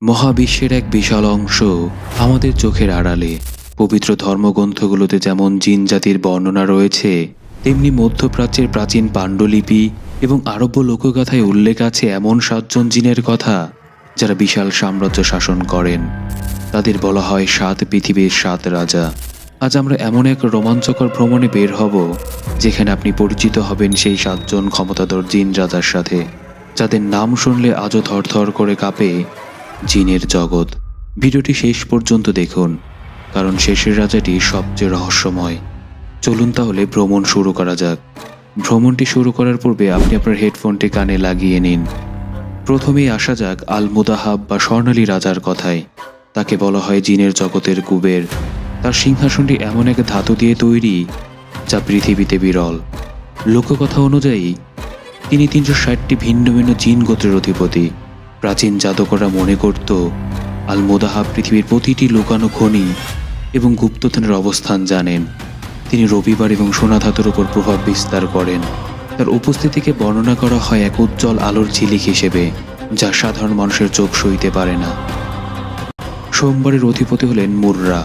মহাবিশ্বের এক বিশাল অংশ আমাদের চোখের আড়ালে। পবিত্র ধর্মগ্রন্থগুলোতে যেমন জিন জাতির বর্ণনা রয়েছে, তেমনি মধ্যপ্রাচ্যের প্রাচীন পাণ্ডুলিপি এবং আরব্য লোকগাথায় উল্লেখ আছে এমন 7 জন জিনের কথা যারা বিশাল সাম্রাজ্য শাসন করেন। তাদের বলা হয় 7 পৃথিবীর 7 রাজা। আজ আমরা এমন এক রোমাঞ্চকর ভ্রমণে বের হব যেখানে আপনি পরিচিত হবেন সেই 7 জন ক্ষমতাধর জিন রাজার সাথে, যাদের নাম শুনলে আজও থরথর করে কাঁপে জিনের জগৎ। ভিডিওটি শেষ পর্যন্ত দেখুন, কারণ শেষের রাজাটি সবচেয়ে রহস্যময়। চলুন তাহলে ভ্রমণ শুরু করা যাক। ভ্রমণটি শুরু করার পূর্বে আপনি আপনার হেডফোনটি কানে লাগিয়ে নিন। প্রথমেই আসা যাক আল মুদাহাব বা স্বর্ণালী রাজার কথায়। তাকে বলা হয় জিনের জগতের কুবের। তার সিংহাসনটি এমন এক ধাতু দিয়ে তৈরি যা পৃথিবীতে বিরল। লোককথা অনুযায়ী তিনি 360টি ভিন্ন ভিন্ন জিন গোত্রের অধিপতি। প্রাচীন জাদুকররা মনে করত আল মুদাহাব পৃথিবীর প্রতিটি লুকানো খনি এবং গুপ্তধনের অবস্থান জানেন। তিনি রবিবার এবং সোনা ধাতুর উপর প্রভাব বিস্তার করেন। তার উপস্থিতিকে বর্ণনা করা হয় এক উজ্জ্বল আলোর ঝিলিক হিসেবে, যা সাধারণ মানুষের চোখ সইতে পারে না। সোমবারের অধিপতি হলেন মুররা।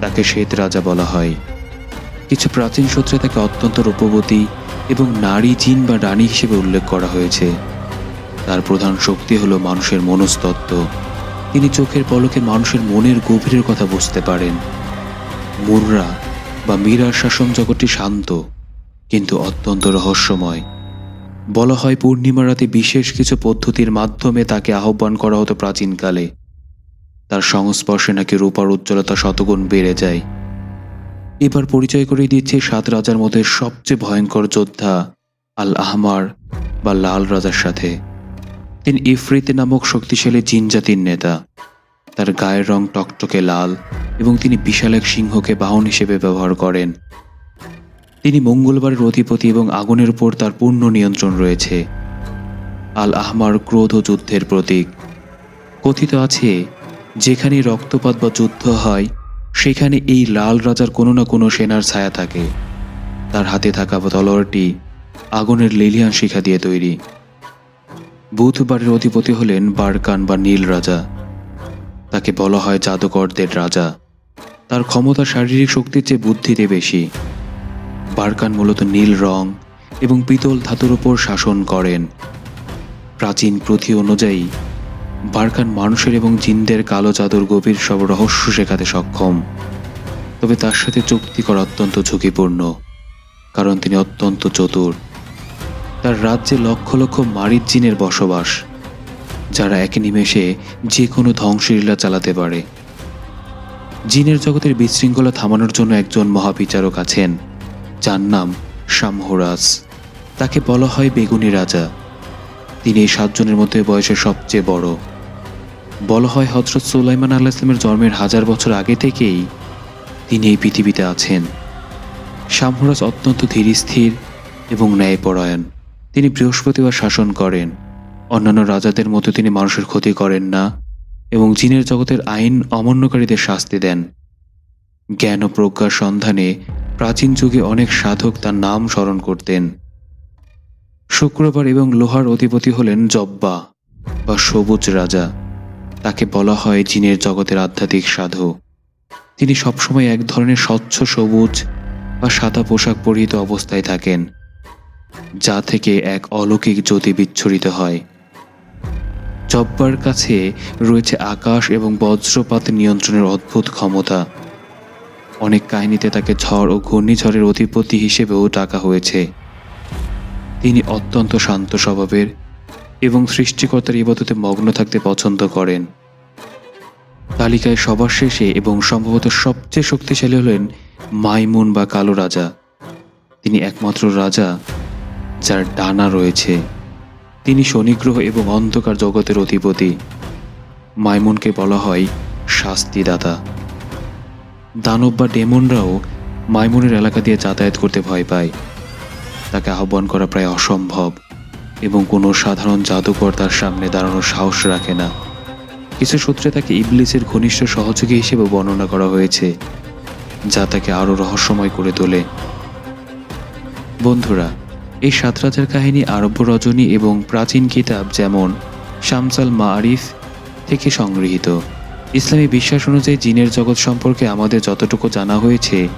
তাকে শ্বেত রাজা বলা হয়। কিছু প্রাচীন সূত্রে তাকে অত্যন্ত রূপবতী এবং নারী জিন বা রানী হিসেবে উল্লেখ করা হয়েছে। তার প্রধান শক্তি হলো মানুষের মনস্তত্ত্ব। তিনি চোখের পলকে মানুষের মনের গভীরের কথা বুঝতে পারেন। মুররা বা মীরার শাসন জগৎটি শান্ত কিন্তু অত্যন্ত রহস্যময়। বলা হয় পূর্ণিমা রাতে বিশেষ কিছু পদ্ধতির মাধ্যমে তাকে আহ্বান করা হতো প্রাচীনকালে। তার সংস্পর্শে নাকি রূপার উজ্জ্বলতা শতগুণ বেড়ে যায়। এবার পরিচয় করে দিচ্ছে 7 রাজার মধ্যে সবচেয়ে ভয়ঙ্কর যোদ্ধা আল আহমার বা লাল রাজার সাথে। তিনি ইফরিত নামক শক্তিশালী জিন জাতির নেতা। তার গায়ের রং টকটকে লাল এবং তিনি বিশাল এক সিংহকে বাহন হিসেবে ব্যবহার করেন। তিনি মঙ্গলবারের অধিপতি এবং আগুনের উপর তার পূর্ণ নিয়ন্ত্রণ রয়েছে। আল আহমার ক্রোধ ও যুদ্ধের প্রতীক। কথিত আছে যেখানে রক্তপাত বা যুদ্ধ হয় সেখানে এই লাল রাজার কোনো না কোনো সেনার ছায়া থাকে। তার হাতে থাকা তলোয়ারটি আগুনের লিলিয়ান শিখা দিয়ে তৈরি। বুধবারের অধিপতি হলেন বারকান বা নীল রাজা। তাকে বলা হয় জাদুকরদের রাজা। তার ক্ষমতা শারীরিক শক্তির চেয়ে বুদ্ধিতে বেশি। বারকান মূলত নীল রং এবং পিতল ধাতুর উপর শাসন করেন। প্রাচীন প্রথি অনুযায়ী বারকান মানুষের এবং জিনদের কালো জাদুর গভীর সব রহস্য শেখাতে সক্ষম। তবে তার সাথে চুক্তি করা অত্যন্ত ঝুঁকিপূর্ণ, কারণ তিনি অত্যন্ত চতুর। তার রাজ্যে লক্ষ লক্ষ মারিদ জিনের বসবাস, যারা এক নিমেষে যে কোনো ধ্বংসলীলা চালাতে পারে। জিনের জগতের বিশৃঙ্খলা থামানোর জন্য একজন মহাবিচারক আছেন, যার নাম শামহুরাস। তাকে বলা হয় বেগুনি রাজা। তিনি এই 7 জনের মধ্যে বয়সে সবচেয়ে বড়। বলা হয় হযরত সুলাইমান আলাইহিস সালামের জন্মের 1000 বছর আগে থেকেই তিনি এই পৃথিবীতে আছেন। শামহুরাস অত্যন্ত ধীরস্থির এবং ন্যায়পরায়ণ। তিনি বৃহস্পতিবার শাসন করেন। অন্যান্য রাজাদের মতো তিনি মানুষের ক্ষতি করেন না এবং জিনের জগতের আইন অমান্যকারীদের শাস্তি দেন। জ্ঞান ও প্রজ্ঞার সন্ধানে প্রাচীন যুগে অনেক সাধক তার নাম স্মরণ করতেন। শুক্রবার এবং লোহার অধিপতি হলেন জব্বা বা সবুজ রাজা। তাকে বলা হয় জিনের জগতের আধ্যাত্মিক সাধু। তিনি সবসময় এক ধরনের স্বচ্ছ সবুজ বা সাদা পোশাক পরিহিত অবস্থায় থাকেন, যা থেকে এক অলৌকিক জ্যোতি বিচ্ছুরিত হয়। জব্বার কাছে রয়েছে আকাশ এবং বজ্রপাত নিয়ন্ত্রণের অদ্ভুত ক্ষমতা। অনেক কাহিনীতে তাকে ঝড় ও ঘূর্ণিঝড়ের অধিপতি হিসেবেও ডাকা হয়েছে। তিনি অত্যন্ত শান্ত স্বভাবের এবং সৃষ্টিকর্তার ইবাদতে মগ্ন থাকতে পছন্দ করেন। তালিকায় সবার শেষে এবং সম্ভবত সবচেয়ে শক্তিশালী হলেন মাইমুন বা কালো রাজা। তিনি একমাত্র রাজা যার ডানা রয়েছে। তিনি শনিগ্রহ এবং অন্ধকার জগতের অধিপতি। মাইমুনকে বলা হয় শাস্তিদাতা। দানব বা ডেমনরাও মাইমুনের এলাকা দিয়ে যাতায়াত করতে ভয় পায়। তাকে আহ্বান করা প্রায় অসম্ভব এবং কোনো সাধারণ জাদুকর তার সামনে দাঁড়ানোর সাহস রাখে না। কিছু সূত্রে তাকে ইবলিসের ঘনিষ্ঠ সহযোগী হিসেবে বর্ণনা করা হয়েছে, যা তাকে আরও রহস্যময় করে তোলে। বন্ধুরা, এই 7 রাজার কাহিনী আরব্য রজনী এবং প্রাচীন কিতাব যেমন শামস আল মাআরিফ থেকে সংগৃহীত। ইসলামী বিশ্বাস অনুযায়ী জিনের জগৎ সম্পর্কে আমাদের যতটুকু জানা হয়েছে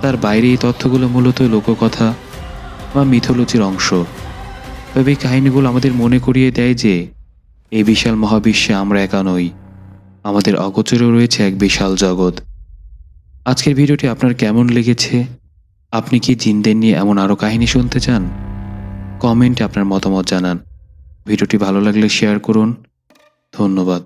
তার বাইরে এই তথ্যগুলো মূলত লোককথা বা মিথোলজির অংশ। তবে এই কাহিনীগুলো আমাদের মনে করিয়ে দেয় যে এই বিশাল মহাবিশ্বে আমরা একা নই, আমাদের অগোচরে রয়েছে এক বিশাল জগৎ। আজকের ভিডিওটি আপনার কেমন লেগেছে? আপনি কি জিনদের নিয়ে এমন আরও কাহিনী শুনতে চান? কমেন্টে আপনার মতামত জানান। ভিডিওটি ভালো লাগলে শেয়ার করুন। ধন্যবাদ।